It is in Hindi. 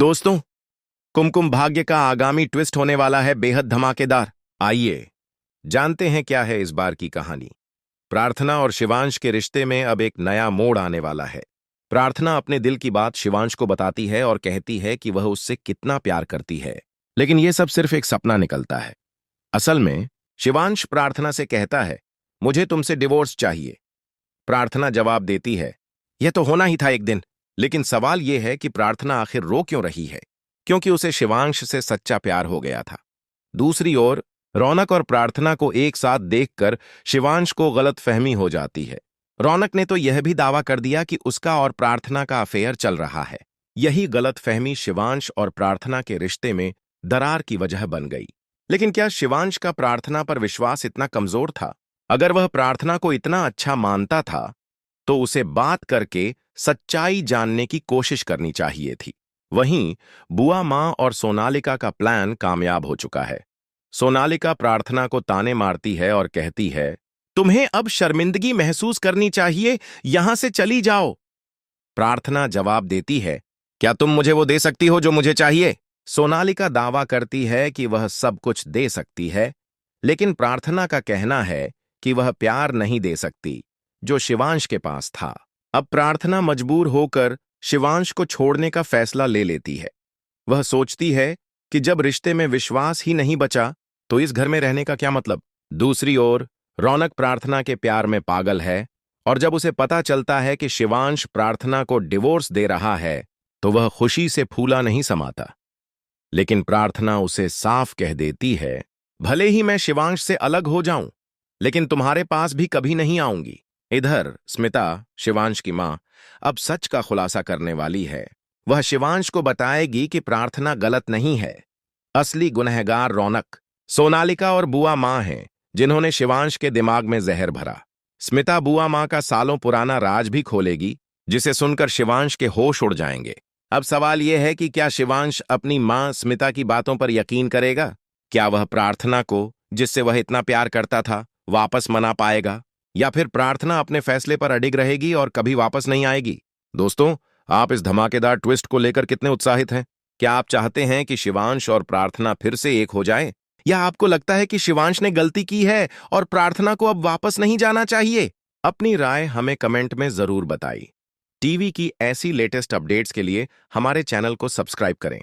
दोस्तों, कुमकुम भाग्य का आगामी ट्विस्ट होने वाला है बेहद धमाकेदार। आइए जानते हैं क्या है इस बार की कहानी। प्रार्थना और शिवांश के रिश्ते में अब एक नया मोड़ आने वाला है। प्रार्थना अपने दिल की बात शिवांश को बताती है और कहती है कि वह उससे कितना प्यार करती है, लेकिन यह सब सिर्फ एक सपना निकलता है। असल में शिवांश प्रार्थना से कहता है, मुझे तुमसे डिवोर्स चाहिए। प्रार्थना जवाब देती है, यह तो होना ही था एक दिन। लेकिन सवाल यह है कि प्रार्थना आखिर रो क्यों रही है? क्योंकि उसे शिवांश से सच्चा प्यार हो गया था। दूसरी ओर रौनक और प्रार्थना को एक साथ देखकर शिवांश को गलतफहमी हो जाती है। रौनक ने तो यह भी दावा कर दिया कि उसका और प्रार्थना का अफेयर चल रहा है। यही गलतफहमी शिवांश और प्रार्थना के रिश्ते में दरार की वजह बन गई। लेकिन क्या शिवांश का प्रार्थना पर विश्वास इतना कमजोर था? अगर वह प्रार्थना को इतना अच्छा मानता था तो उसे बात करके सच्चाई जानने की कोशिश करनी चाहिए थी। वहीं बुआ मां और सोनालिका का प्लान कामयाब हो चुका है। सोनालिका प्रार्थना को ताने मारती है और कहती है, तुम्हें अब शर्मिंदगी महसूस करनी चाहिए, यहां से चली जाओ। प्रार्थना जवाब देती है, क्या तुम मुझे वो दे सकती हो जो मुझे चाहिए? सोनालिका दावा करती है कि वह सब कुछ दे सकती है, लेकिन प्रार्थना का कहना है कि वह प्यार नहीं दे सकती जो शिवांश के पास था। अब प्रार्थना मजबूर होकर शिवांश को छोड़ने का फैसला ले लेती है। वह सोचती है कि जब रिश्ते में विश्वास ही नहीं बचा तो इस घर में रहने का क्या मतलब। दूसरी ओर रौनक प्रार्थना के प्यार में पागल है और जब उसे पता चलता है कि शिवांश प्रार्थना को डिवोर्स दे रहा है तो वह खुशी से फूला नहीं समाता। लेकिन प्रार्थना उसे साफ कह देती है, भले ही मैं शिवांश से अलग हो जाऊं, लेकिन तुम्हारे पास भी कभी नहीं आऊंगी। इधर स्मिता, शिवांश की मां, अब सच का खुलासा करने वाली है। वह शिवांश को बताएगी कि प्रार्थना गलत नहीं है। असली गुनहगार रौनक, सोनालिका और बुआ मां हैं जिन्होंने शिवांश के दिमाग में जहर भरा। स्मिता बुआ मां का सालों पुराना राज भी खोलेगी, जिसे सुनकर शिवांश के होश उड़ जाएंगे। अब सवाल यह है कि क्या शिवांश अपनी मां स्मिता की बातों पर यकीन करेगा? क्या वह प्रार्थना को, जिससे वह इतना प्यार करता था, वापस मना पाएगा, या फिर प्रार्थना अपने फैसले पर अडिग रहेगी और कभी वापस नहीं आएगी? दोस्तों, आप इस धमाकेदार ट्विस्ट को लेकर कितने उत्साहित हैं? क्या आप चाहते हैं कि शिवांश और प्रार्थना फिर से एक हो जाए, या आपको लगता है कि शिवांश ने गलती की है और प्रार्थना को अब वापस नहीं जाना चाहिए? अपनी राय हमें कमेंट में जरूर बताइए। टीवी की ऐसी लेटेस्ट अपडेट्स के लिए हमारे चैनल को सब्सक्राइब करें।